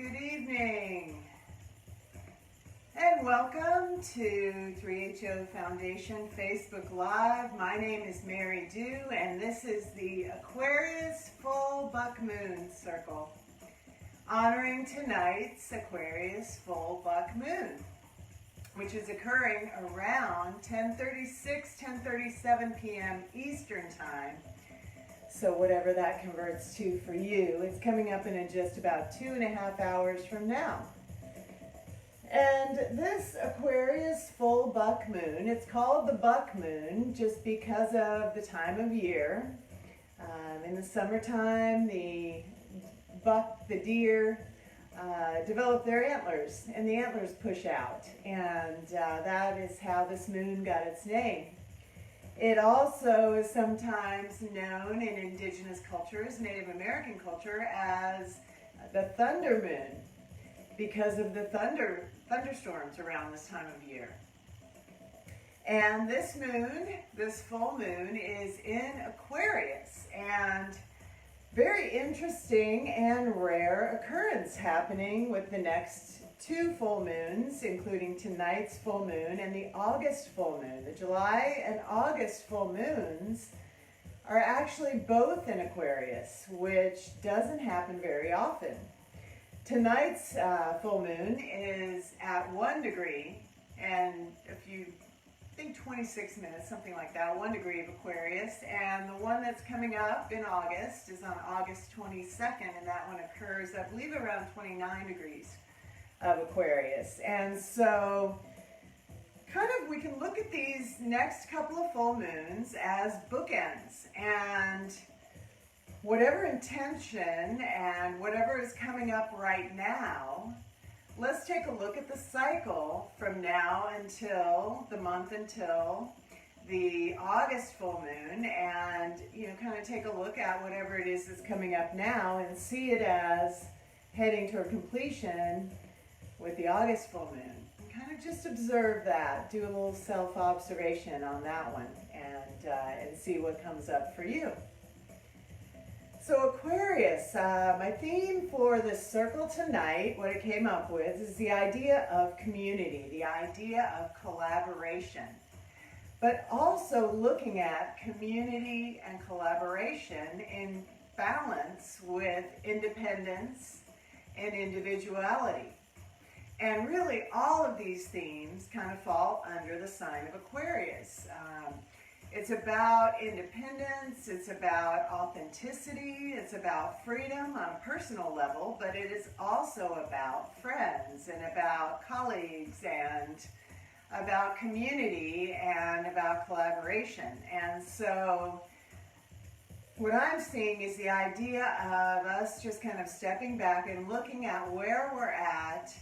Good evening, and welcome to 3HO Foundation Facebook Live. My name is Mary Dew, and this is the Aquarius Full Buck Moon Circle, honoring tonight's Aquarius Full Buck Moon, which is occurring around 10:37 p.m. Eastern Time. So whatever that converts to for you, it's coming up in just about 2.5 hours from now. And this Aquarius Full Buck Moon, it's called the Buck Moon just because of the time of year. In the summertime, the buck, the deer, develop their antlers, and the antlers push out. And that is how this moon got its name. It also is sometimes known in indigenous cultures, Native American culture, as the thunder moon because of the thunderstorms around this time of year. And this moon, this full moon, is in Aquarius, and very interesting and rare occurrence happening with the next two full moons, including tonight's full moon and the August full moon. The July and August full moons are actually both in Aquarius, which doesn't happen very often. Tonight's full moon is at 1 degree, and I think 26 minutes, something like that, 1 degree of Aquarius, and the one that's coming up in August is on August 22nd, and that one occurs, I believe, around 29 degrees of Aquarius. And so we can look at these next couple of full moons as bookends, and whatever intention and whatever is coming up right now, let's take a look at the cycle from now until the month until the August full moon, and kind of take a look at whatever it is that's coming up now and see it as heading toward completion with the August full moon. And kind of just observe that, do a little self-observation on that one, and see what comes up for you. So Aquarius, my theme for this circle tonight, what it came up with, is the idea of community, the idea of collaboration, but also looking at community and collaboration in balance with independence and individuality. And really all of these themes kind of fall under the sign of Aquarius. It's about independence, it's about authenticity, it's about freedom on a personal level, but it is also about friends and about colleagues and about community and about collaboration. And so what I'm seeing is the idea of us just kind of stepping back and looking at where we're at,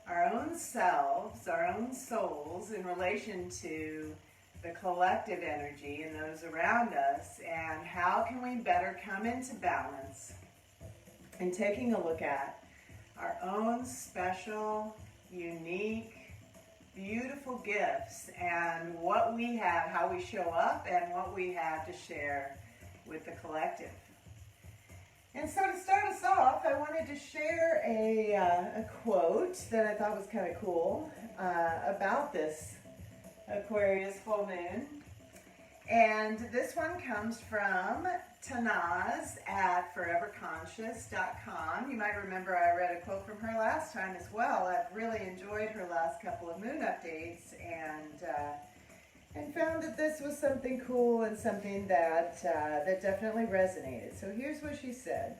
our own selves, our own souls in relation to the collective energy and those around us, and how can we better come into balance, and taking a look at our own special, unique, beautiful gifts and what we have, how we show up, and what we have to share with the collective. And so to start us off, I wanted to share a quote that I thought was kind of cool about this Aquarius full moon. And this one comes from Tanaz at foreverconscious.com. You might remember I read a quote from her last time as well. I've really enjoyed her last couple of moon updates, and found that this was something cool and something that definitely resonated. So here's what she said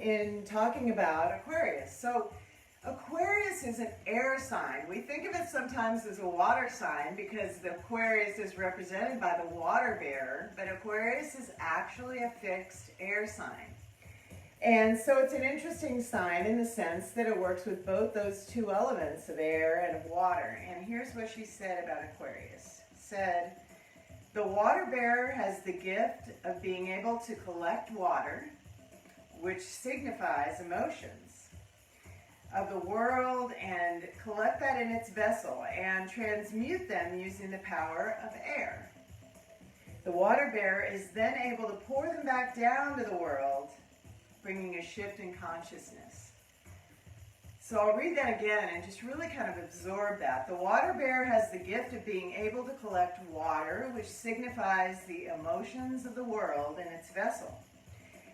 in talking about Aquarius. So Aquarius is an air sign. We think of it sometimes as a water sign because the Aquarius is represented by the water bearer, but Aquarius is actually a fixed air sign. And so it's an interesting sign in the sense that it works with both those two elements of air and of water. And here's what she said about Aquarius. Said, the water bearer has the gift of being able to collect water, which signifies emotions of the world, and collect that in its vessel and transmute them using the power of air. The water bearer is then able to pour them back down to the world, bringing a shift in consciousness. So I'll read that again and just really kind of absorb that. The water bear has the gift of being able to collect water, which signifies the emotions of the world in its vessel,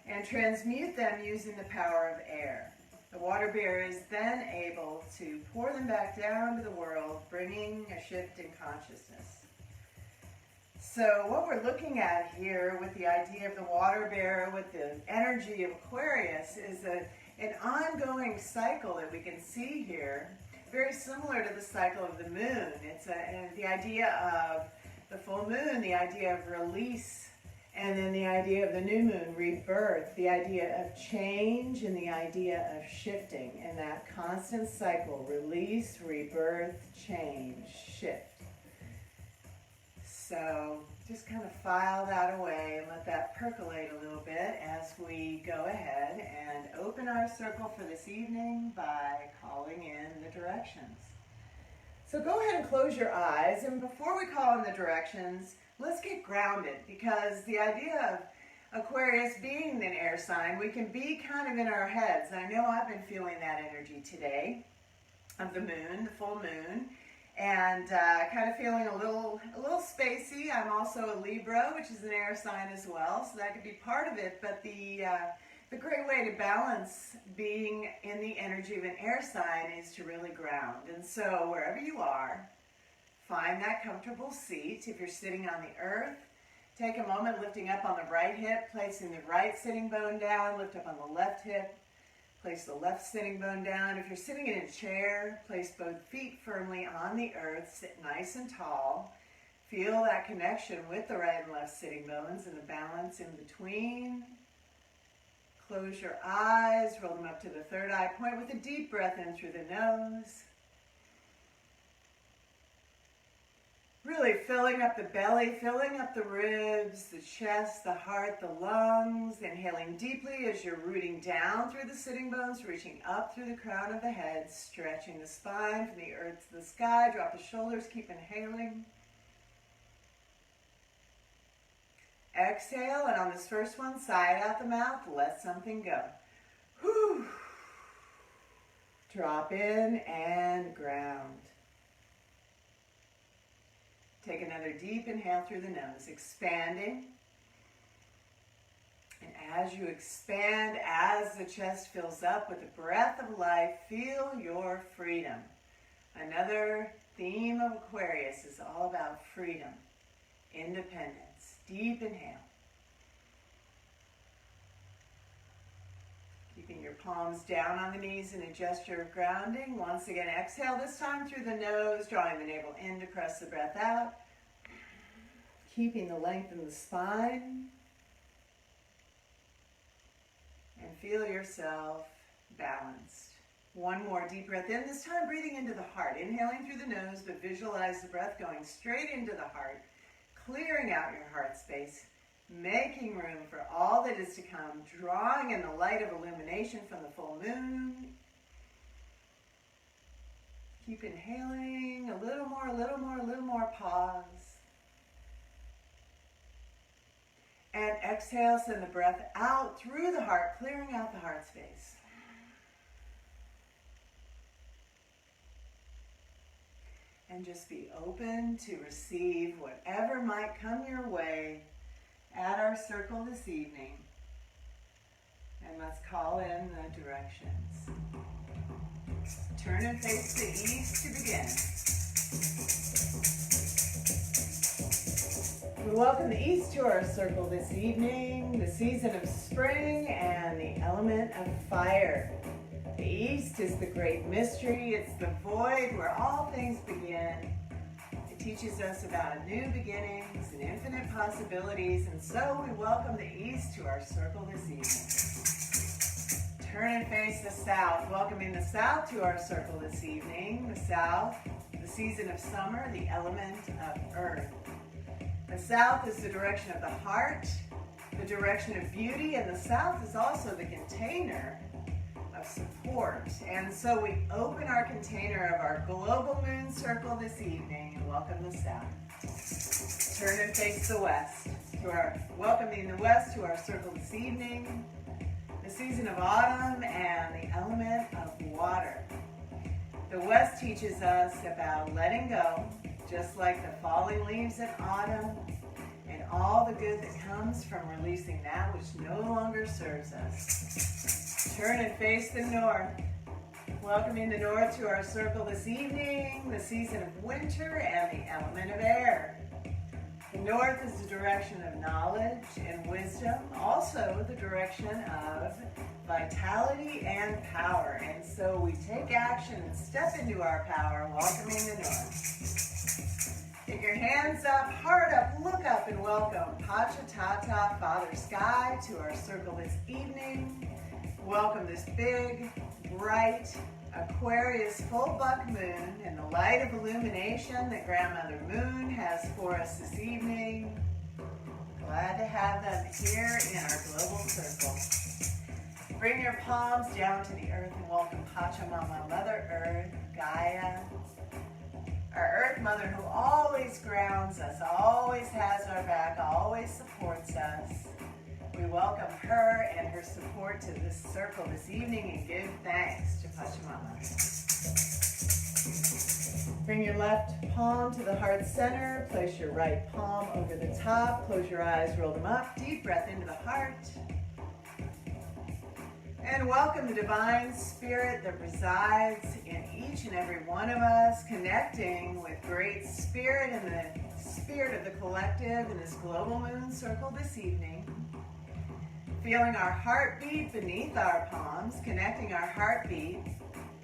and transmute them using the power of air. The water bear is then able to pour them back down to the world, bringing a shift in consciousness. So what we're looking at here with the idea of the water bear, with the energy of Aquarius, is an ongoing cycle that we can see here, very similar to the cycle of the moon. It's the idea of the full moon, the idea of release, and then the idea of the new moon, rebirth, the idea of change, and the idea of shifting, and that constant cycle, release, rebirth, change, shift. So just kind of file that away and let that percolate a little bit as we go ahead and open our circle for this evening by calling in the directions. So go ahead and close your eyes, and before we call in the directions, let's get grounded, because the idea of Aquarius being an air sign, we can be kind of in our heads. I know I've been feeling that energy today of the moon, the full moon, and kind of feeling a little spacey. I'm also a Libra, which is an air sign as well, so that could be part of it. But the great way to balance being in the energy of an air sign is to really ground. And so wherever you are, find that comfortable seat. If you're sitting on the earth, take a moment lifting up on the right hip, placing the right sitting bone down, lift up on the left hip, place the left sitting bone down. If you're sitting in a chair, place both feet firmly on the earth, sit nice and tall. Feel that connection with the right and left sitting bones and the balance in between. Close your eyes, roll them up to the third eye point with a deep breath in through the nose. Really filling up the belly, filling up the ribs, the chest, the heart, the lungs. Inhaling deeply as you're rooting down through the sitting bones, reaching up through the crown of the head, stretching the spine from the earth to the sky. Drop the shoulders, keep inhaling. Exhale, and on this first one, sigh it out the mouth, let something go. Whew. Drop in and ground. Take another deep inhale through the nose, expanding. And as you expand, as the chest fills up with the breath of life, feel your freedom. Another theme of Aquarius is all about freedom, independence. Deep inhale. Keeping your palms down on the knees in a gesture of grounding. Once again, exhale, this time through the nose, drawing the navel in to press the breath out. Keeping the length in the spine. And feel yourself balanced. One more deep breath in, this time breathing into the heart. Inhaling through the nose, but visualize the breath going straight into the heart, clearing out your heart space, making room for all that is to come, drawing in the light of illumination from the full moon. Keep inhaling, a little more, a little more, a little more, pause. And exhale, send the breath out through the heart, clearing out the heart space. And just be open to receive whatever might come your way at our circle this evening. And let's call in the directions. Turn and face the east to begin. We welcome the east to our circle this evening, the season of spring and the element of fire. The east is the great mystery. It's the void where all things begin. It teaches us about new beginnings and infinite possibilities, and so we welcome the east to our circle this evening. Turn and face the south, welcoming the south to our circle this evening. The south, the season of summer, the element of earth. The south is the direction of the heart, the direction of beauty, and the south is also the container of support. And so we open our container of our global moon circle this evening and welcome the south. Turn and face the west, welcoming the west to our circle this evening. The season of autumn and the element of water. The West teaches us about letting go, just like the falling leaves in autumn, and all the good that comes from releasing that which no longer serves us. Turn and face the north. Welcoming the north to our circle this evening, the season of winter and the element of air. The north is the direction of knowledge and wisdom, also the direction of vitality and power. And so we take action and step into our power, welcoming the north. Get your hands up, heart up, look up, and welcome Pachatata, Father Sky, to our circle this evening. Welcome this big, bright Aquarius Full Buck Moon and the light of illumination that Grandmother Moon has for us this evening. Glad to have them here in our global circle. Bring your palms down to the earth and welcome Pachamama, Mother Earth, Gaia, our Earth Mother who always grounds us, always has our back, always supports us. We welcome her and her support to this circle this evening and give thanks to Pachamama. Bring your left palm to the heart center. Place your right palm over the top. Close your eyes, roll them up. Deep breath into the heart. And welcome the divine spirit that resides in each and every one of us, connecting with great spirit and the spirit of the collective in this global moon circle this evening. Feeling our heartbeat beneath our palms, connecting our heartbeat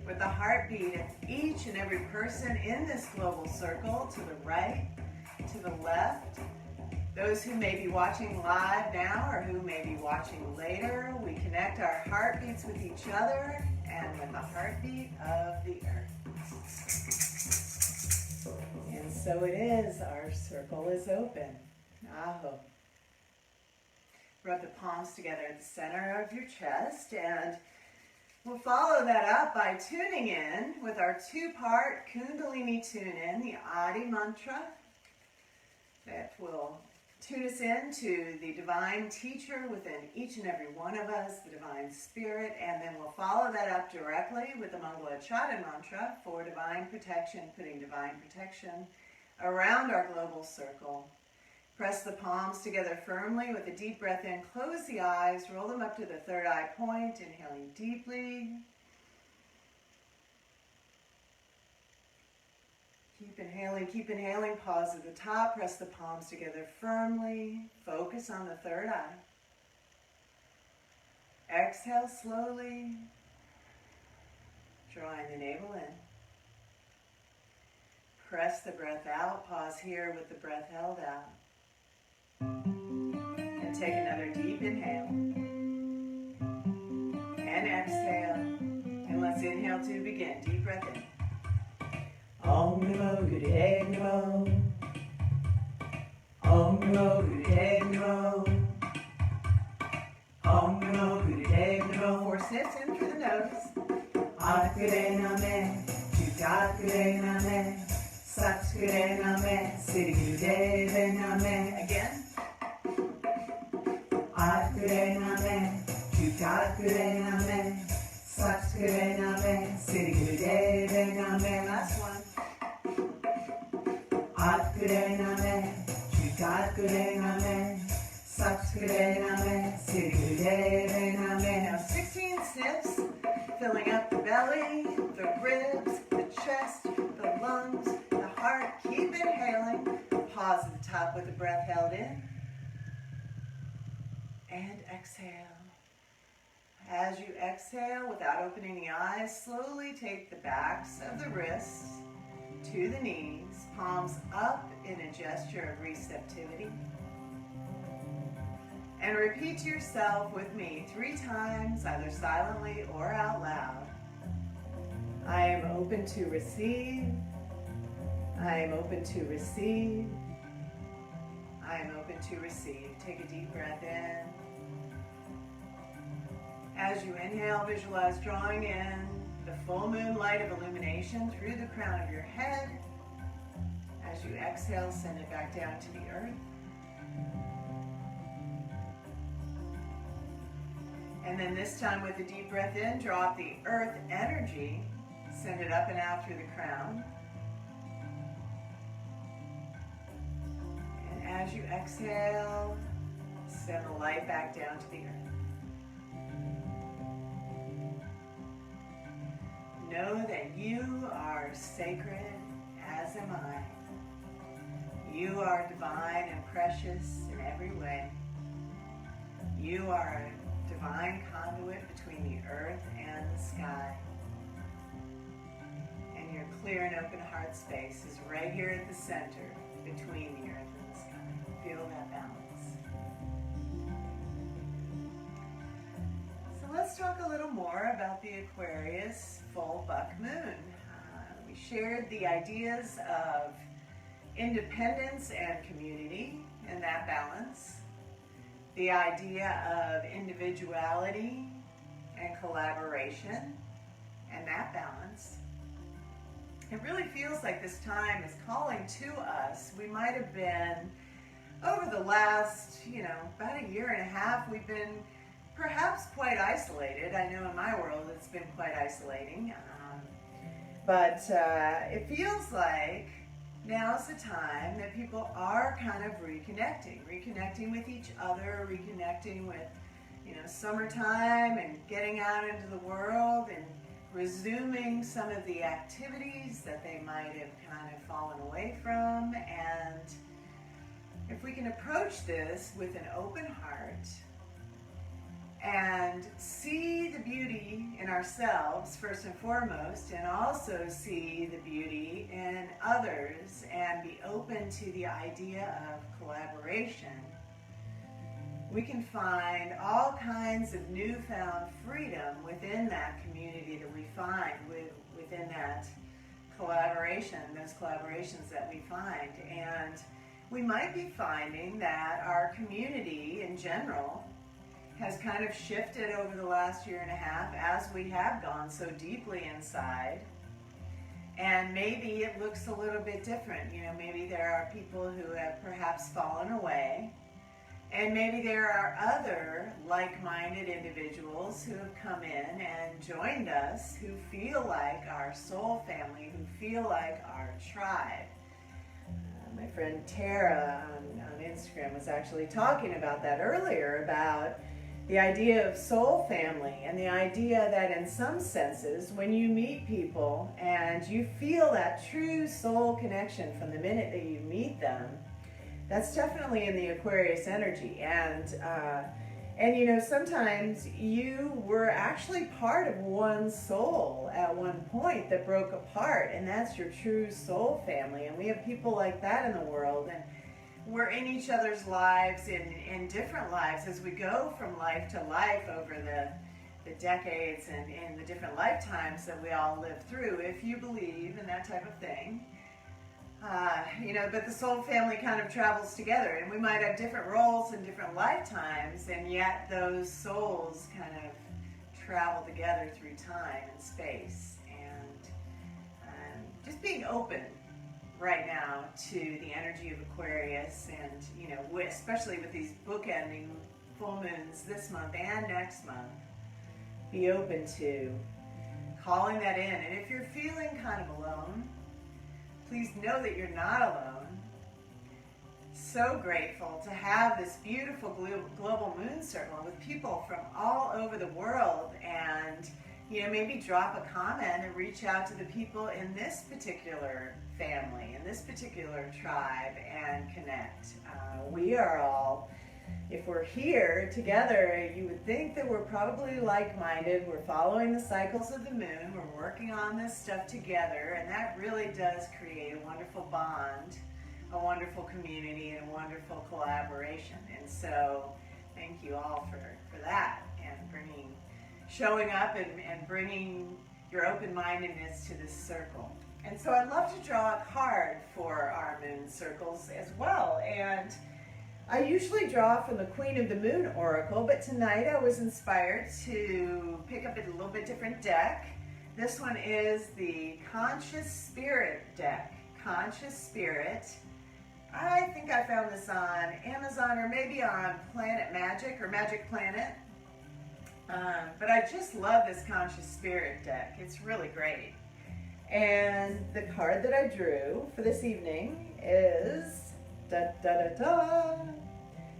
with the heartbeat of each and every person in this global circle, to the right, to the left. Those who may be watching live now or who may be watching later, we connect our heartbeats with each other and with the heartbeat of the earth. And so it is, our circle is open. Aho. Rub the palms together at the center of your chest, and we'll follow that up by tuning in with our two-part Kundalini tune-in, the Adi mantra, that will tune us into the divine teacher within each and every one of us, the divine spirit, and then we'll follow that up directly with the Mangalacharya mantra for divine protection, putting divine protection around our global circle. Press the palms together firmly with a deep breath in. Close the eyes, roll them up to the third eye point, inhaling deeply. Keep inhaling. Pause at the top, press the palms together firmly. Focus on the third eye. Exhale slowly, drawing the navel in. Press the breath out. Pause here with the breath held out. And take another deep inhale. And exhale. And let's inhale to begin. Deep breath in. Om Namo Gurudeva Namo. Om Namo Gurudeva Namo. Om Namo Gurudeva Namo. 4 sniffs in through the nose. Atkure Name, Chukatkure Name, Satkure Name, Sri Gurudeva Name. Again. Atkure Name, Chukatkure Name, Satkure Name, Sri Gurudeva Name. Last one. Atkure Name, Chukatkure Name, Satkure Name, Sri Gurudeva Name. Now 16 sniffs, filling up the belly, the ribs, the chest, the lungs, the heart. Keep inhaling. Pause at the top with the breath held in. And exhale. As you exhale, without opening the eyes, slowly take the backs of the wrists to the knees, palms up in a gesture of receptivity. And repeat to yourself with me 3 times, either silently or out loud. I am open to receive. I am open to receive. I am open to receive. Take a deep breath in. As you inhale, visualize drawing in the full moon light of illumination through the crown of your head. As you exhale, send it back down to the earth. And then this time with a deep breath in, drop the earth energy Send it up and out through the crown. And as you exhale, send the light back down to the earth. Know that you are sacred, as am I. You are divine and precious in every way. You are a divine conduit between the earth and the sky. And your clear and open heart space is right here at the center between the earth and the sky. Feel that balance. So let's talk a little more about the Aquarius Full Buck Moon. We shared the ideas of independence and community and that balance. The idea of individuality and collaboration and that balance. It really feels like this time is calling to us. We might have been, over the last, about a year and a half, we've been perhaps quite isolated. I know in my world it's been quite isolating. But it feels like now's the time that people are kind of reconnecting with each other, reconnecting with, summertime and getting out into the world and resuming some of the activities that they might have kind of fallen away from. And if we can approach this with an open heart and see the beauty in ourselves first and foremost, and also see the beauty in others and be open to the idea of collaboration, we can find all kinds of newfound freedom within that community that we find within that collaboration, those collaborations that we find. And we might be finding that our community in general has kind of shifted over the last year and a half as we have gone so deeply inside. And maybe it looks a little bit different. Maybe there are people who have perhaps fallen away. And maybe there are other like-minded individuals who have come in and joined us, who feel like our soul family, who feel like our tribe. My friend Tara on Instagram was actually talking about that earlier, about the idea of soul family and the idea that in some senses, when you meet people and you feel that true soul connection from the minute that you meet them, that's definitely in the Aquarius energy. And sometimes you were actually part of one soul at one point that broke apart, and that's your true soul family. And we have people like that in the world, and we're in each other's lives in different lives as we go from life to life over the decades and in the different lifetimes that we all live through, if you believe in that type of thing. But the soul family kind of travels together, and we might have different roles in different lifetimes, and yet those souls kind of travel together through time and space. And just being open right now to the energy of Aquarius, and especially with these bookending full moons this month and next month, be open to calling that in. And if you're feeling kind of alone, please know that you're not alone. So grateful to have this beautiful global moon circle with people from all over the world, and maybe drop a comment and reach out to the people in this particular family, in this particular tribe, and connect. We are all, if we're here together, you would think that we're probably like-minded. We're following the cycles of the moon. We're working on this stuff together, and that really does create a wonderful bond, a wonderful community, and a wonderful collaboration. And so thank you all for that, and showing up and bringing your open-mindedness to this circle. And so I'd love to draw a card for our moon circles as well. And I usually draw from the Queen of the Moon Oracle, but tonight I was inspired to pick up a little bit different deck. This one is the Conscious Spirit deck. Conscious Spirit. I think I found this on Amazon or maybe on Planet Magic or Magic Planet. But I just love this Conscious Spirit deck. It's really great. And the card that I drew for this evening is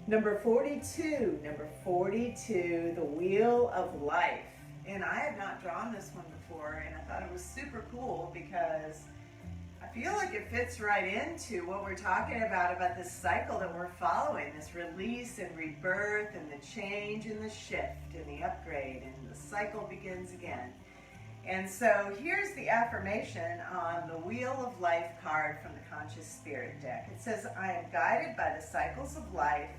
number 42. Number 42, the Wheel of Life. And I have not drawn this one before, and I thought it was super cool because I feel like it fits right into what we're talking about this cycle that we're following, this release and rebirth and the change and the shift and the upgrade, and the cycle begins again. And so here's the affirmation on the Wheel of Life card from the Conscious Spirit deck. It says, I am guided by the cycles of life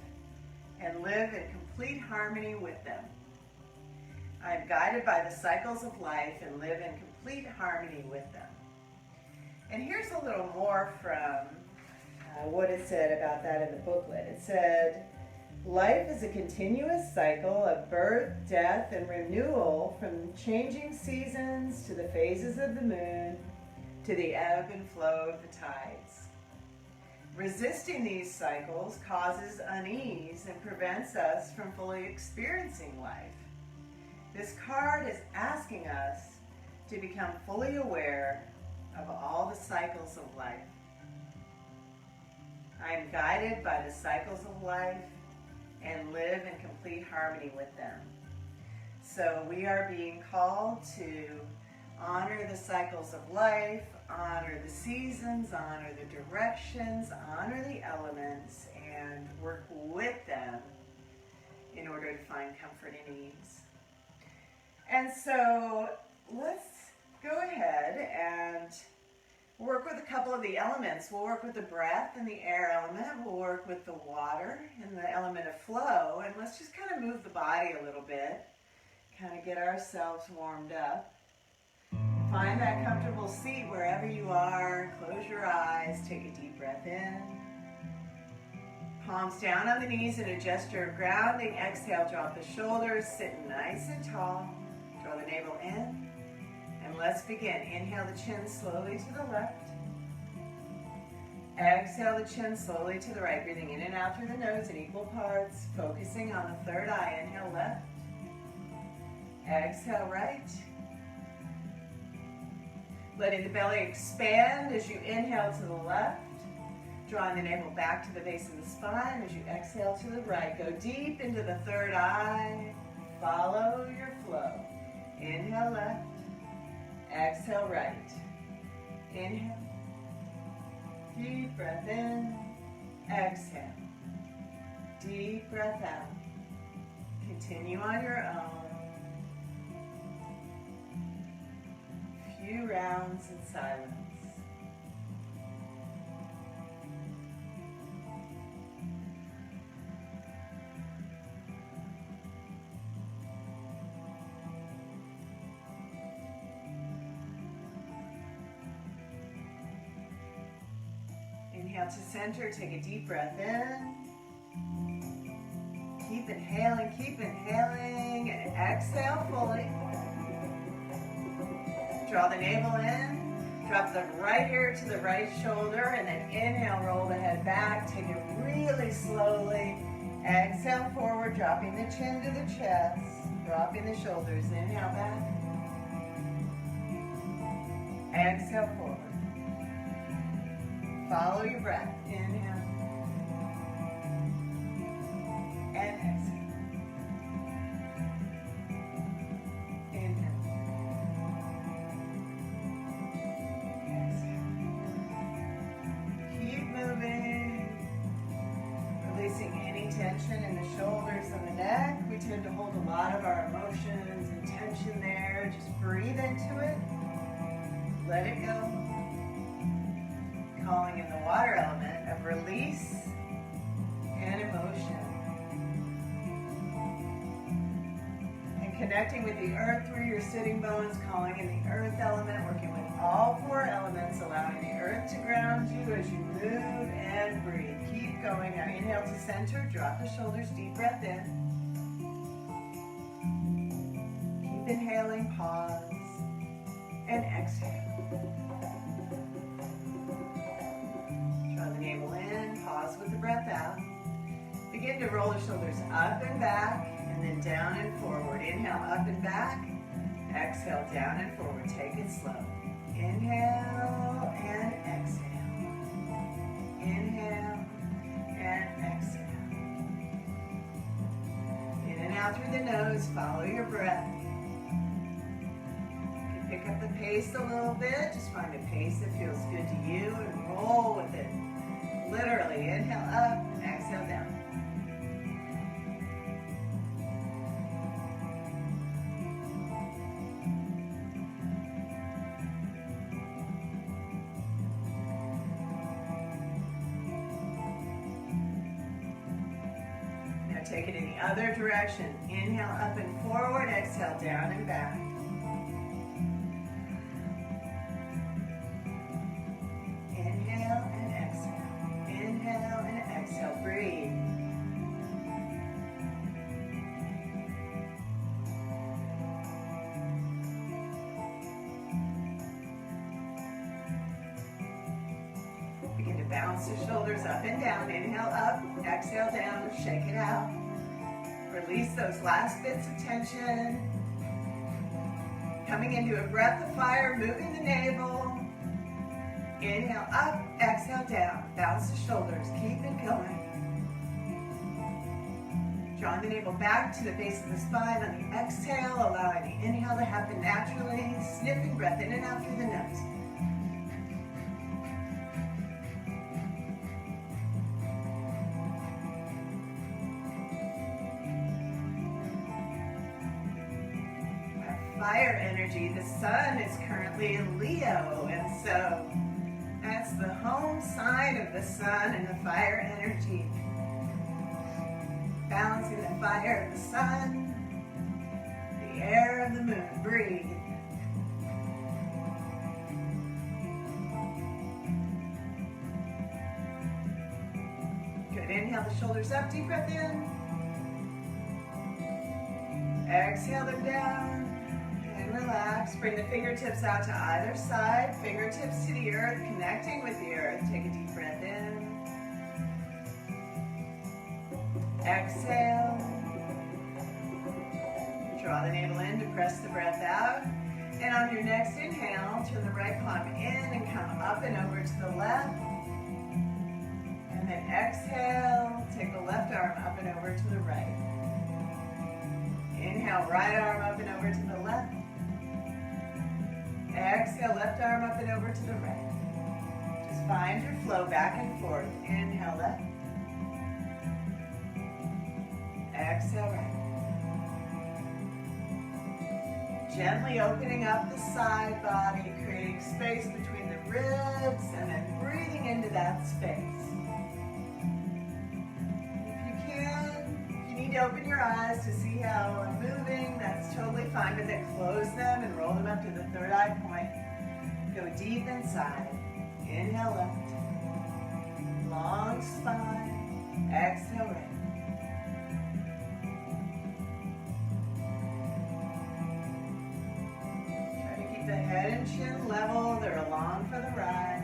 and live in complete harmony with them. I am guided by the cycles of life and live in complete harmony with them. And here's a little more from what it said about that in the booklet. It said, life is a continuous cycle of birth, death, and renewal, from changing seasons to the phases of the moon to the ebb and flow of the tides. Resisting these cycles causes unease and prevents us from fully experiencing life. This card is asking us to become fully aware of all the cycles of life. I am guided by the cycles of life and live in complete harmony with them. So we are being called to honor the cycles of life, honor the seasons, honor the directions, honor the elements, and work with them in order to find comfort and ease. And so let's go ahead and work with a couple of the elements. We'll work with the breath and the air element. We'll work with the water and the element of flow. And let's just kind of move the body a little bit, kind of get ourselves warmed up. Find that comfortable seat wherever you are. Close your eyes. Take a deep breath in. Palms down on the knees in a gesture of grounding. Exhale, drop the shoulders. Sit nice and tall. Draw the navel in. And let's begin. Inhale the chin slowly to the left. Exhale the chin slowly to the right. Breathing in and out through the nose in equal parts. Focusing on the third eye. Inhale left. Exhale right. Letting the belly expand as you inhale to the left. Drawing the navel back to the base of the spine as you exhale to the right. Go deep into the third eye. Follow your flow. Inhale left. Exhale right. Inhale. Deep breath in. Exhale. Deep breath out. Continue on your own. Few rounds in silence. Inhale to center, take a deep breath in. Keep inhaling, and exhale fully. Draw the navel in, drop the right ear to the right shoulder, and then inhale, roll the head back. Take it really slowly. Exhale forward, dropping the chin to the chest, dropping the shoulders. Inhale back. Exhale forward. Follow your breath. Inhale. And exhale. Inhale. Exhale. Keep moving. Releasing any tension in the shoulders and the neck. We tend to hold a lot of our emotions and tension there. Just breathe into it. Let it go. Calling in the water element of release and emotion. And connecting with the earth through your sitting bones, calling in the earth element, working with all four elements, allowing the earth to ground you as you move and breathe. Keep going. Now inhale to center, drop the shoulders, deep breath in. Keep inhaling, pause, and exhale. Navel in, pause with the breath out. Begin to roll the shoulders up and back, and then down and forward. Inhale, up and back. Exhale, down and forward. Take it slow. Inhale. nose, follow your breath. You can pick up the pace a little bit, just find a pace that feels good to you and roll with it. Literally, inhale up, exhale down. Take it in the other direction. Inhale up and forward, exhale down and back. Inhale and exhale. Inhale and exhale. Breathe. Begin to bounce the shoulders up and down. Inhale up, exhale down, shake it out. Release those last bits of tension. Coming into a breath of fire, moving the navel. Inhale up, exhale down. Bounce the shoulders, keep it going. Drawing the navel back to the base of the spine on the exhale, allowing the inhale to happen naturally. Sniffing breath in and out through the nose. Fire energy, the sun is currently in Leo, and so that's the home sign of the sun and the fire energy. Balancing the fire of the sun, the air of the moon. Breathe. Good, inhale the shoulders up, deep breath in. Exhale them down. Relax, bring the fingertips out to either side, fingertips to the earth, connecting with the earth. Take a deep breath in. Exhale. Draw the navel in to press the breath out. And on your next inhale, turn the right palm in and come up and over to the left. And then exhale, take the left arm up and over to the right. Inhale, right arm up and over to the left. Exhale, left arm up and over to the right. Just find your flow back and forth. Inhale left. Exhale right. Gently opening up the side body, creating space between the ribs, and then breathing into that space. If you can, if you need to open your eyes to see how I'm moving, that's totally fine, but then close them and roll them up to the third eye point. Go deep inside. Inhale left. Long spine. Exhale right. The head and chin level, they're along for the ride.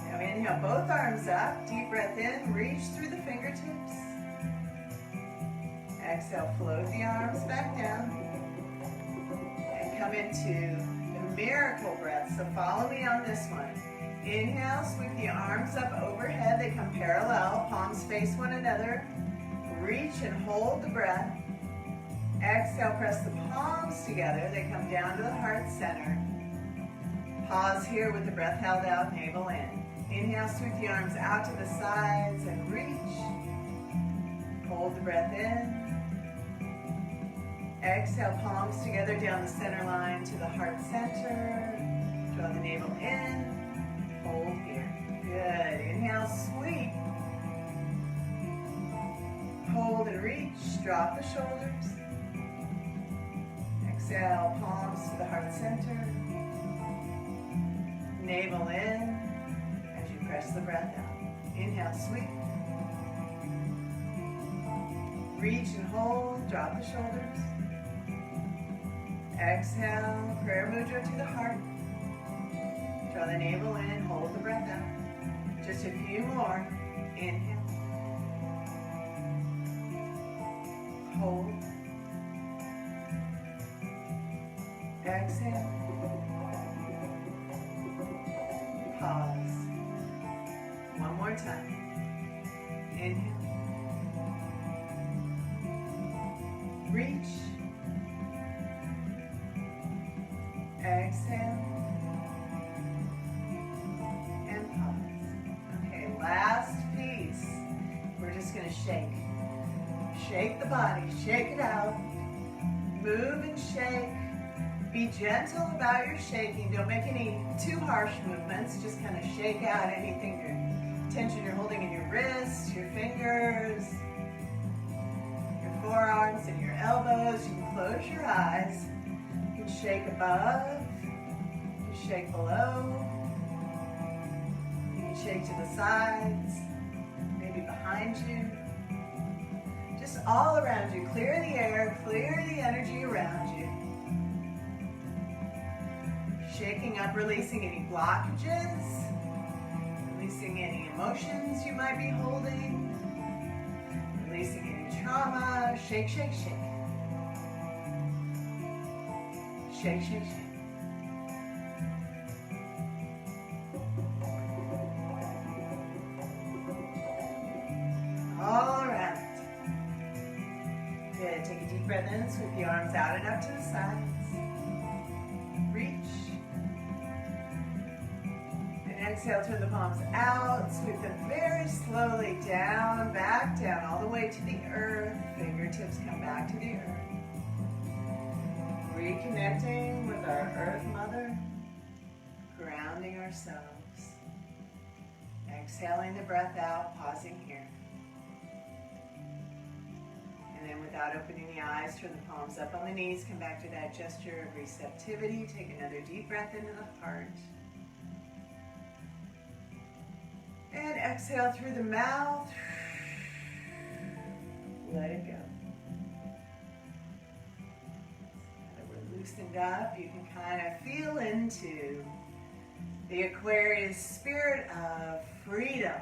Now inhale, both arms up, deep breath in, reach through the fingertips. Exhale, float the arms back down. And come into the miracle breath, so follow me on this one. Inhale, sweep the arms up overhead, they come parallel, palms face one another. Reach and hold the breath. Exhale, press the palms together. They come down to the heart center. Pause here with the breath held out, navel in. Inhale, sweep the arms out to the sides and reach. Hold the breath in. Exhale, palms together down the center line to the heart center. Draw the navel in. Hold here. Good. Inhale, sweep. Hold and reach. Drop the shoulders. Exhale, palms to the heart center. Navel in as you press the breath out. Inhale, sweep. Reach and hold, drop the shoulders. Exhale, prayer mudra to the heart. Draw the navel in, hold the breath out. Just a few more. Inhale. Hold. Exhale. Pause. One more time. Inhale. Exhale. And pause. Okay, last piece. We're just going to shake. Shake the body, shake it out. Move and shake. Be gentle about your shaking. Don't make any too harsh movements. Just kind of shake out anything, tension you're holding in your wrists, your fingers, your forearms and your elbows. You can close your eyes. You can shake above. You can shake below. You can shake to the sides, maybe behind you. Just all around you. Clear the air, clear the energy around you. Shaking up, releasing any blockages, releasing any emotions you might be holding, releasing any trauma. Shake, shake, shake. Shake, shake, shake. All around. Good. Take a deep breath in. Sweep the arms out and up to the sides. Reach. Exhale, turn the palms out, sweep them very slowly down, back down, all the way to the earth. Fingertips come back to the earth. Reconnecting with our Earth Mother, grounding ourselves. Exhaling the breath out, pausing here. And then without opening the eyes, turn the palms up on the knees, come back to that gesture of receptivity. Take another deep breath into the heart. And exhale through the mouth. Let it go. Now that we're loosened up, you can kind of feel into the Aquarius spirit of freedom,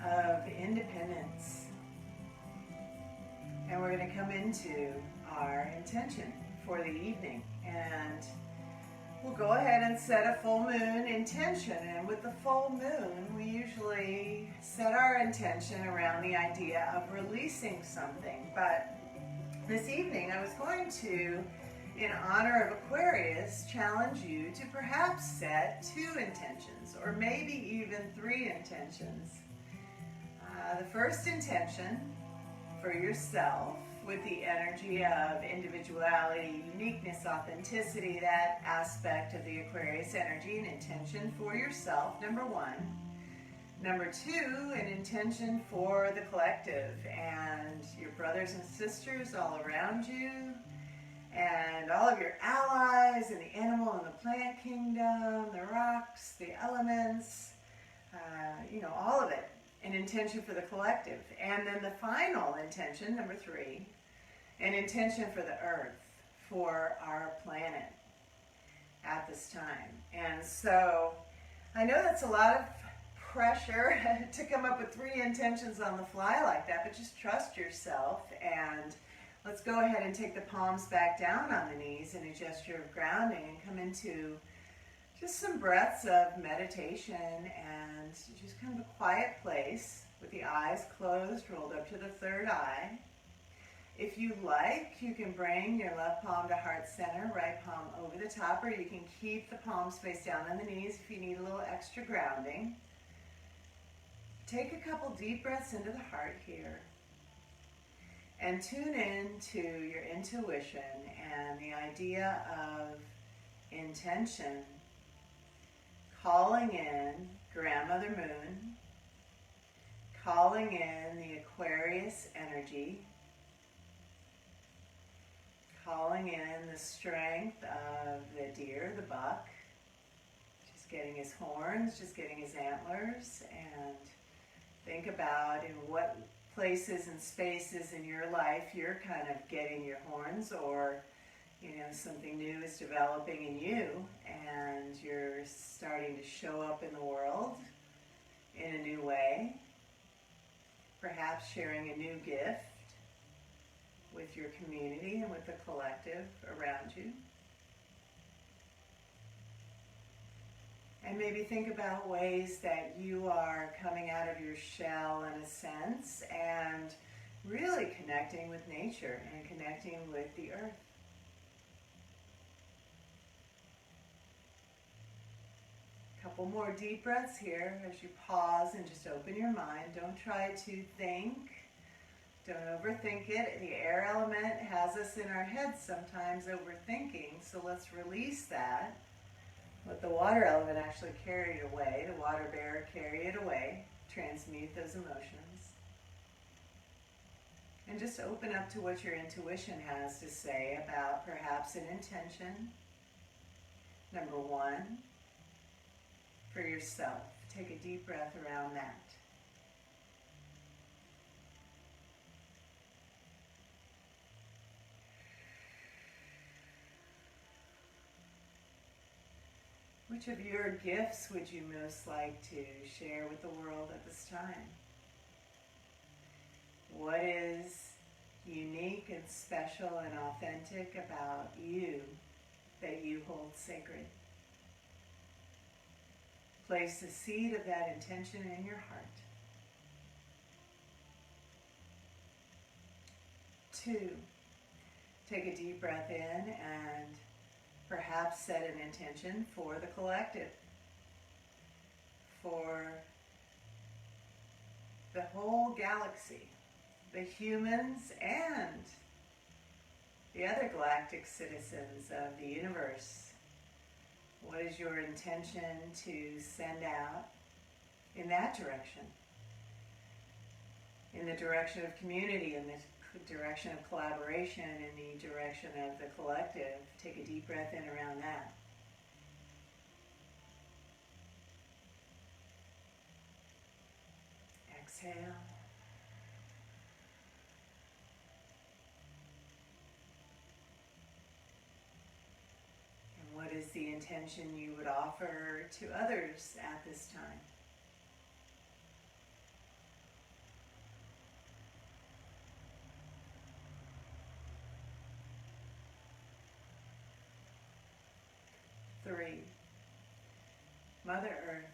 of independence. And we're going to come into our intention for the evening. And we'll go ahead and set a full moon intention, and with the full moon, we usually set our intention around the idea of releasing something. But this evening, I was going to, in honor of Aquarius, challenge you to perhaps set 2 intentions, or maybe even 3 intentions. The first intention for yourself, with the energy of individuality, uniqueness, authenticity, that aspect of the Aquarius energy, an intention for yourself, number 1. Number 2, an intention for the collective and your brothers and sisters all around you, and all of your allies in the animal and the plant kingdom, the rocks, the elements, all of it. An intention for the collective. And then the final intention, number 3, an intention for the earth, for our planet at this time. And so I know that's a lot of pressure to come up with 3 intentions on the fly like that, but just trust yourself. And let's go ahead and take the palms back down on the knees in a gesture of grounding and come into just some breaths of meditation and just kind of a quiet place with the eyes closed, rolled up to the third eye. If you like, you can bring your left palm to heart center, right palm over the top, or you can keep the palms face down on the knees if you need a little extra grounding. Take a couple deep breaths into the heart here and tune in to your intuition and the idea of intention. Calling in Grandmother Moon, calling in the Aquarius energy, calling in the strength of the deer, the buck, just getting his horns, just getting his antlers, and think about in what places and spaces in your life you're kind of getting your horns, or something new is developing in you and you're starting to show up in the world in a new way, perhaps sharing a new gift with your community and with the collective around you. And maybe think about ways that you are coming out of your shell in a sense and really connecting with nature and connecting with the earth. couple more deep breaths here as you pause and just open your mind. Don't try to think. Don't overthink it. The air element has us in our heads sometimes overthinking, so let's release that. Let the water element actually carry it away, the water bearer carry it away, transmute those emotions. And just open up to what your intuition has to say about perhaps an intention. Number one, for yourself. Take a deep breath around that. Which of your gifts would you most like to share with the world at this time? What is unique and special and authentic about you that you hold sacred? Place the seed of that intention in your heart. 2, take a deep breath in and perhaps set an intention for the collective, for the whole galaxy, the humans and the other galactic citizens of the universe. What is your intention to send out in that direction? In the direction of community, in the direction of collaboration, in the direction of the collective. Take a deep breath in around that. Exhale. And what is the intention you would offer to others at this time? Three, Mother Earth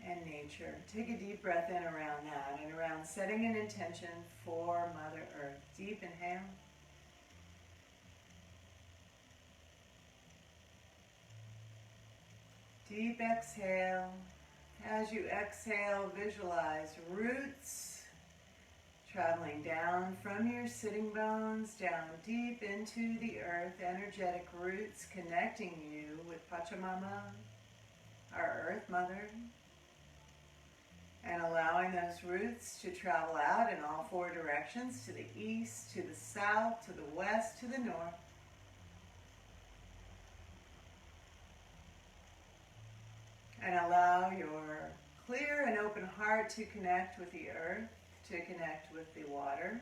and nature. Take a deep breath in around that and around setting an intention for Mother Earth. Deep inhale. Deep exhale. As you exhale, visualize roots traveling down from your sitting bones, down deep into the earth, energetic roots connecting you with Pachamama, our Earth Mother, and allowing those roots to travel out in all 4 directions, to the east, to the south, to the west, to the north. And allow your clear and open heart to connect with the earth, to connect with the water,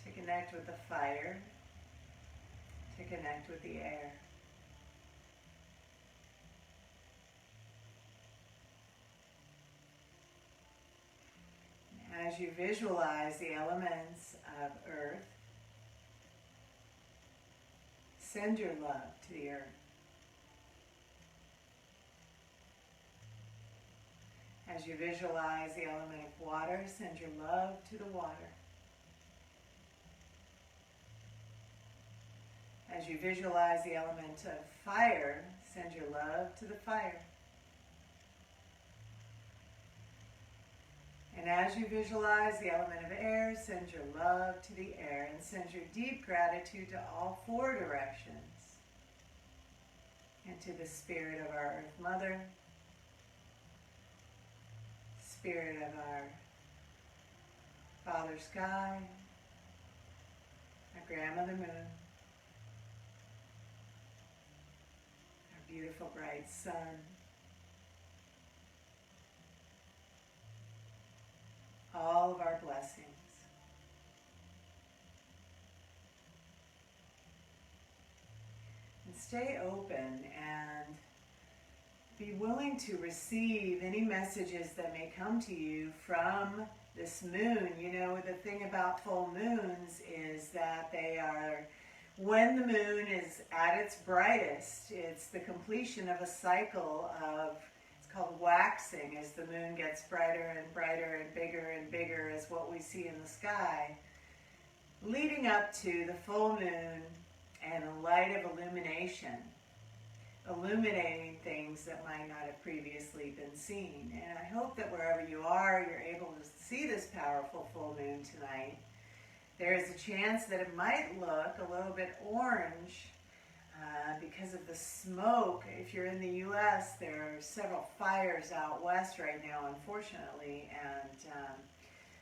to connect with the fire, to connect with the air. As you visualize the elements of earth, send your love to the earth. As you visualize the element of water, send your love to the water. As you visualize the element of fire, send your love to the fire. And as you visualize the element of air, send your love to the air and send your deep gratitude to all 4 directions and to the spirit of our Earth Mother, spirit of our Father Sky, our Grandmother Moon, our beautiful bright sun, all of our blessings. And stay open and be willing to receive any messages that may come to you from this moon. You know, the thing about full moons is that they are, when the moon is at its brightest, it's the completion of a cycle of, it's called waxing, as the moon gets brighter and brighter and bigger as what we see in the sky, leading up to the full moon and a light of illumination. illuminating things that might not have previously been seen. And I hope that wherever you are, you're able to see this powerful full moon tonight. There is a chance that it might look a little bit orange because of the smoke. If you're in the U.S., there are several fires out west right now, unfortunately, and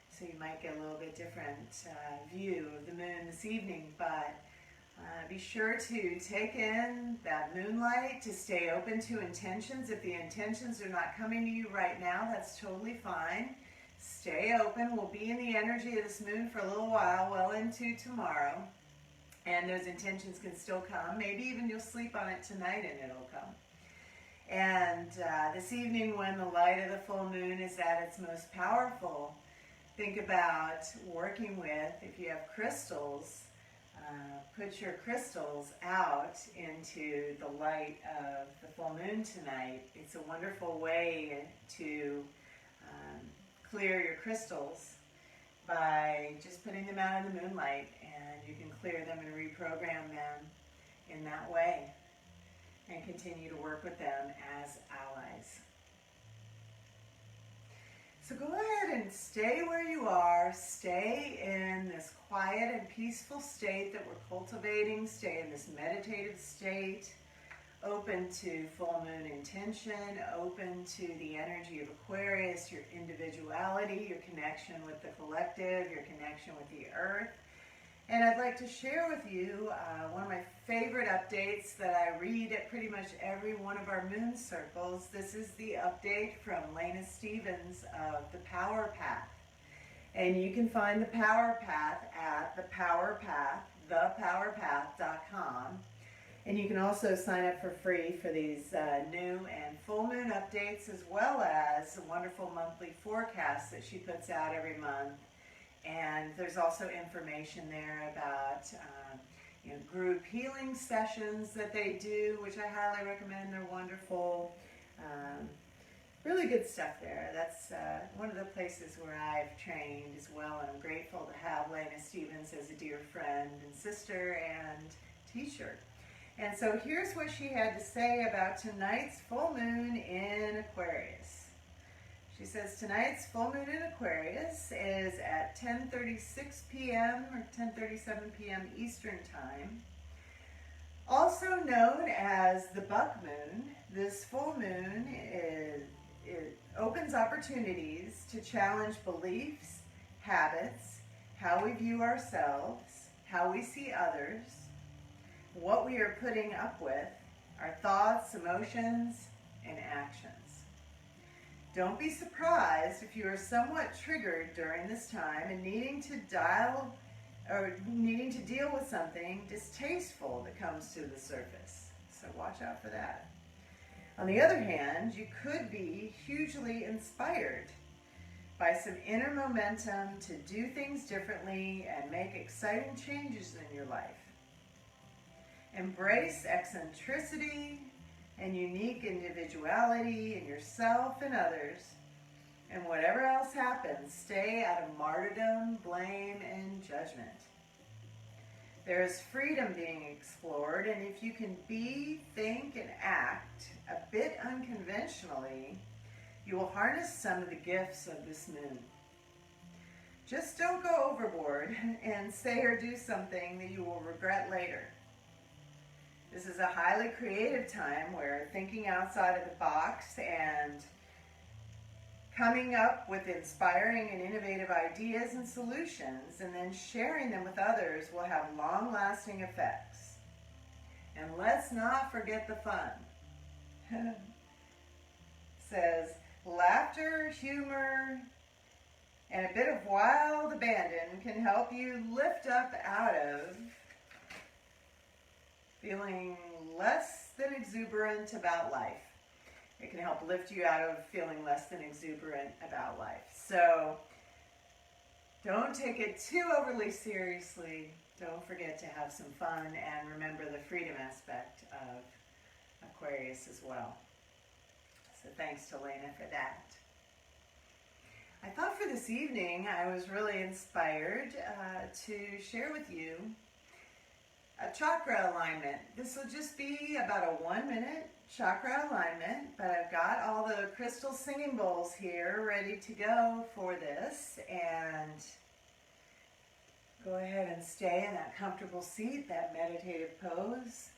so you might get a little bit different view of the moon this evening, but be sure to take in that moonlight, to stay open to intentions. If the intentions are not coming to you right now, that's totally fine. Stay open. We'll be in the energy of this moon for a little while, well into tomorrow. And those intentions can still come. Maybe even you'll sleep on it tonight and it'll come. And this evening, when the light of the full moon is at its most powerful, think about working with, if you have crystals, put your crystals out into the light of the full moon tonight. It's a wonderful way to clear your crystals by just putting them out in the moonlight, and you can clear them and reprogram them in that way and continue to work with them as allies. So go ahead and stay where you are. Stay in this quiet and peaceful state that we're cultivating. Stay in this meditative state, open to full moon intention, open to the energy of Aquarius, your individuality, your connection with the collective, your connection with the earth. And I'd like to share with you one of my favorite updates that I read at pretty much every one of our moon circles. This is the update from Lena Stevens of The Power Path. And you can find The Power Path at thepowerpath.com. And you can also sign up for free for these new and full moon updates, as well as a wonderful monthly forecast that she puts out every month. And there's also information there about group healing sessions that they do, which I highly recommend. They're wonderful. Really good stuff there. That's one of the places where I've trained as well, and I'm grateful to have Lena Stevens as a dear friend and sister and teacher. And so here's what she had to say about tonight's full moon in Aquarius. She says tonight's full moon in Aquarius is at 10:36 p.m. or 10:37 p.m. Eastern Time. Also known as the Buck Moon, this full moon it opens opportunities to challenge beliefs, habits, how we view ourselves, how we see others, what we are putting up with, our thoughts, emotions, and actions. Don't be surprised if you are somewhat triggered during this time and needing to deal with something distasteful that comes to the surface. So watch out for that. On the other hand, you could be hugely inspired by some inner momentum to do things differently and make exciting changes in your life. Embrace eccentricity and unique individuality in yourself and others. And whatever else happens, stay out of martyrdom, blame, and judgment. There is freedom being explored, and if you can be, think, and act a bit unconventionally, you will harness some of the gifts of this moon. Just don't go overboard and say or do something that you will regret later. This is a highly creative time where thinking outside of the box and coming up with inspiring and innovative ideas and solutions, and then sharing them with others, will have long-lasting effects. And let's not forget the fun. It says, laughter, humor, and a bit of wild abandon can help you lift up out of feeling less than exuberant about life. It can help lift you out of feeling less than exuberant about life. So don't take it too overly seriously. Don't forget to have some fun, and remember the freedom aspect of Aquarius as well. So thanks to Lena for that. I thought for this evening I was really inspired to share with you a chakra alignment. This will just be about a 1-minute chakra alignment, but I've got all the crystal singing bowls here ready to go for this. And go ahead and stay in that comfortable seat, that meditative pose.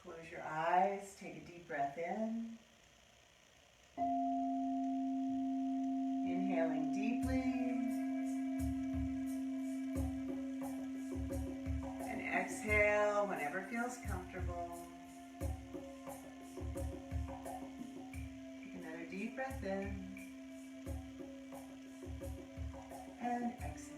Close your eyes, take a deep breath in. Inhaling deeply. And exhale whenever feels comfortable. Take another deep breath in. And exhale.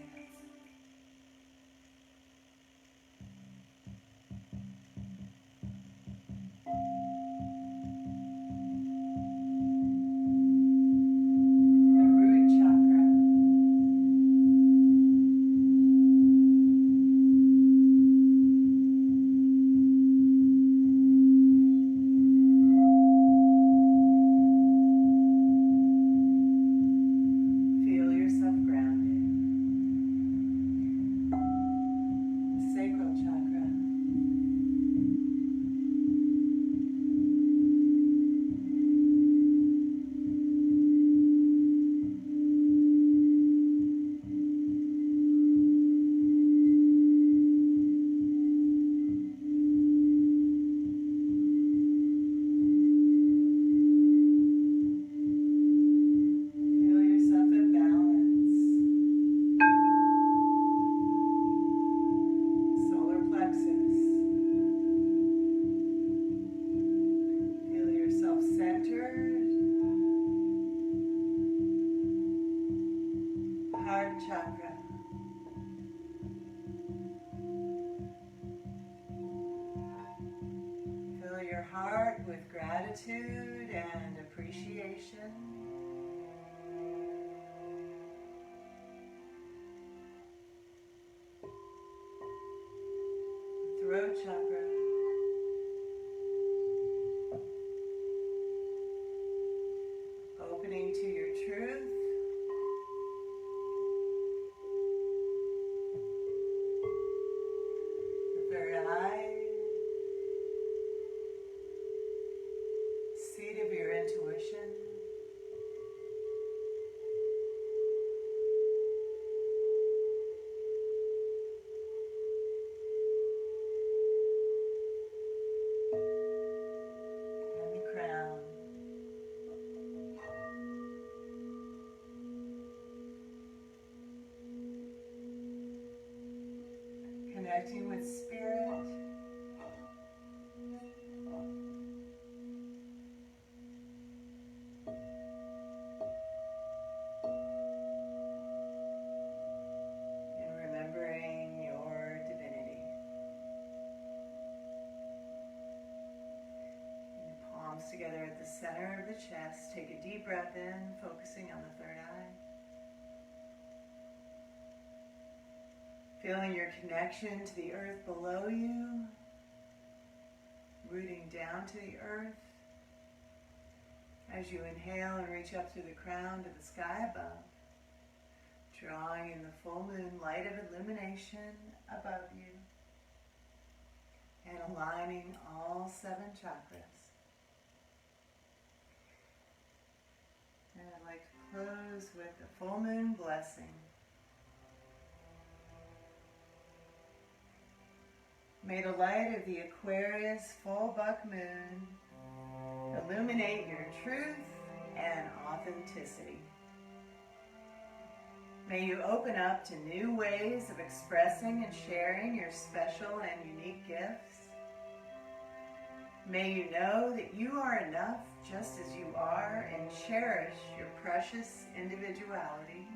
Chakra. Fill your heart with gratitude and appreciation. Throat chakra. Opening to your truth. Seat of your intuition. And the crown. Connecting with spirit. Together at the center of the chest. Take a deep breath in, focusing on the third eye. Feeling your connection to the earth below you, rooting down to the earth. As you inhale and reach up through the crown to the sky above, drawing in the full moon light of illumination above you, and aligning all 7 chakras. And I'd like to close with the full moon blessing. May the light of the Aquarius Full Buck Moon illuminate your truth and authenticity. May you open up to new ways of expressing and sharing your special and unique gifts. May you know that you are enough just as you are and cherish your precious individuality.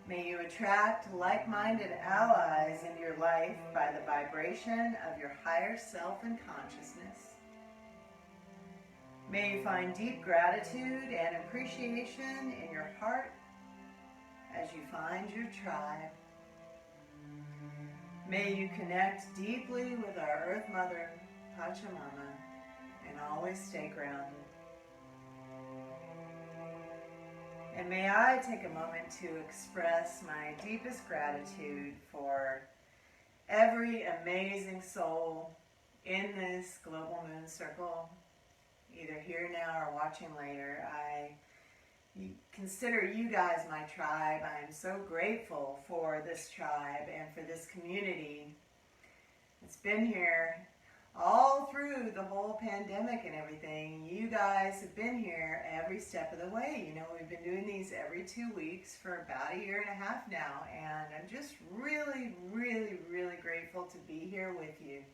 May you attract like-minded allies in your life by the vibration of your higher self and consciousness. May you find deep gratitude and appreciation in your heart as you find your tribe. May you connect deeply with our Earth Mother, Pachamama, and always stay grounded. And may I take a moment to express my deepest gratitude for every amazing soul in this global moon circle, either here now or watching later. I consider you guys my tribe. I am so grateful for this tribe and for this community. It's been here all through the whole pandemic and everything. You guys have been here every step of the way. You know, we've been doing these every 2 weeks for about 1.5 years now, and I'm just really, really, really grateful to be here with you,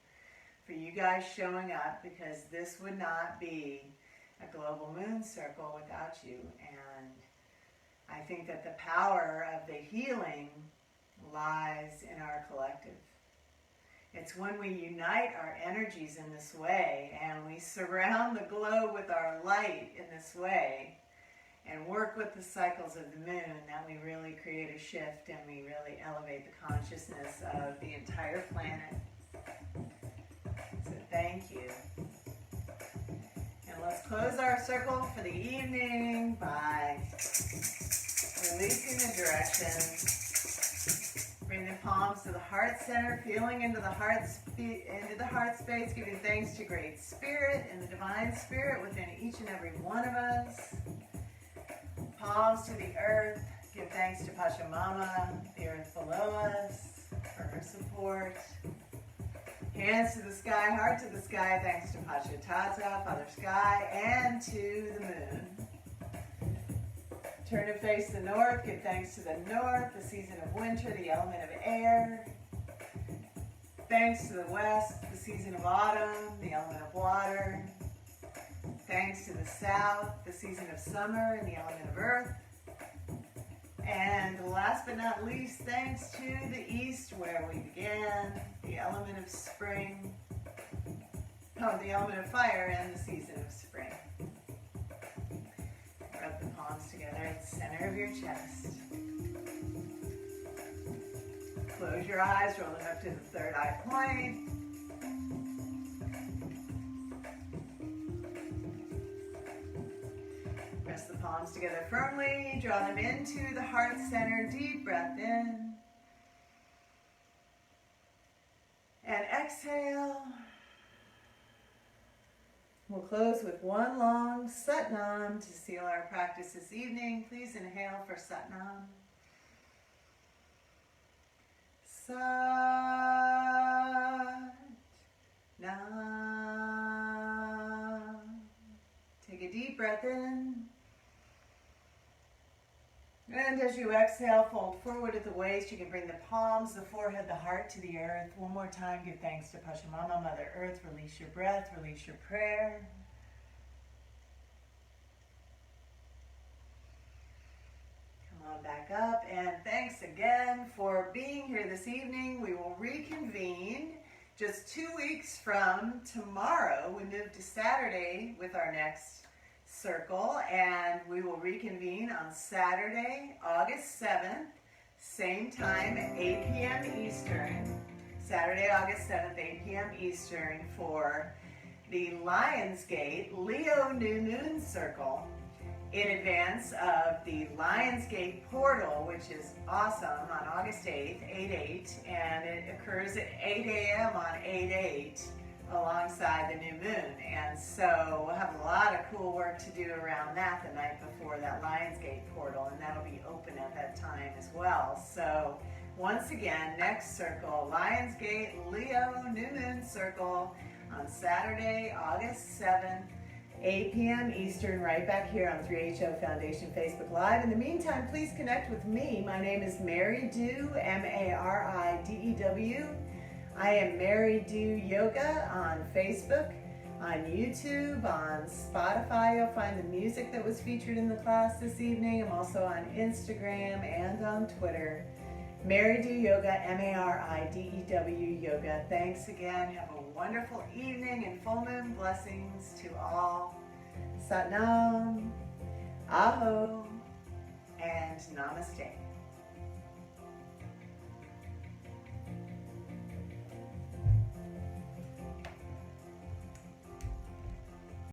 for you guys showing up, because this would not be a global moon circle without you. And I think that the power of the healing lies in our collective. It's when we unite our energies in this way, and we surround the globe with our light in this way, and work with the cycles of the moon, that we really create a shift and we really elevate the consciousness of the entire planet. So thank you. And let's close our circle for the evening by releasing the direction. Bring the palms to the heart center, feeling into the heart space, giving thanks to Great Spirit and the Divine Spirit within each and every one of us. Palms to the earth, give thanks to Pachamama, the earth below us, for her support. Hands to the sky, heart to the sky, thanks to Pachatata, Father Sky, and to the moon. Turn to face the north, give thanks to the north, the season of winter, the element of air. Thanks to the west, the season of autumn, the element of water. Thanks to the south, the season of summer, and the element of earth. And last but not least, thanks to the east, where we began, the element of spring. Oh, the element of fire and the season of spring. Rub the palms together at the center of your chest. Close your eyes, roll them up to the third eye point. Press the palms together firmly, draw them into the heart center, deep breath in. And exhale. We'll close with one long Satnam to seal our practice this evening. Please inhale for Satnam. Sat Nam. Take a deep breath in. And as you exhale, fold forward at the waist. You can bring the palms, the forehead, the heart to the earth. One more time, give thanks to Pachamama, Mother Earth. Release your breath, release your prayer. Come on back up, and thanks again for being here this evening. We will reconvene just 2 weeks from tomorrow. We move to Saturday with our next circle, and we will reconvene on Saturday, August 7th, same time at 8 p.m. Eastern. Saturday, August 7th, 8 p.m. Eastern, for the Lionsgate Leo New Moon Circle, in advance of the Lionsgate portal, which is awesome, on August 8th, 8/8, and it occurs at 8 a.m. on 8/8 alongside the new moon. And so we'll have a lot of cool work to do around that the night before that Lionsgate portal, and that'll be open at that time as well. So once again, next circle, Lionsgate Leo New Moon Circle on Saturday, August 7th, 8 p.m. Eastern, right back here on 3HO Foundation Facebook Live. In the meantime, please connect with me. My name is Mary Dew, M-A-R-I-D-E-W. I am Mary Dew Yoga on Facebook, on YouTube, on Spotify. You'll find the music that was featured in the class this evening. I'm also on Instagram and on Twitter. Mary Dew Yoga, M-A-R-I-D-E-W Yoga. Thanks again. Have a wonderful evening and full moon blessings to all. Satnam, Aho, and Namaste.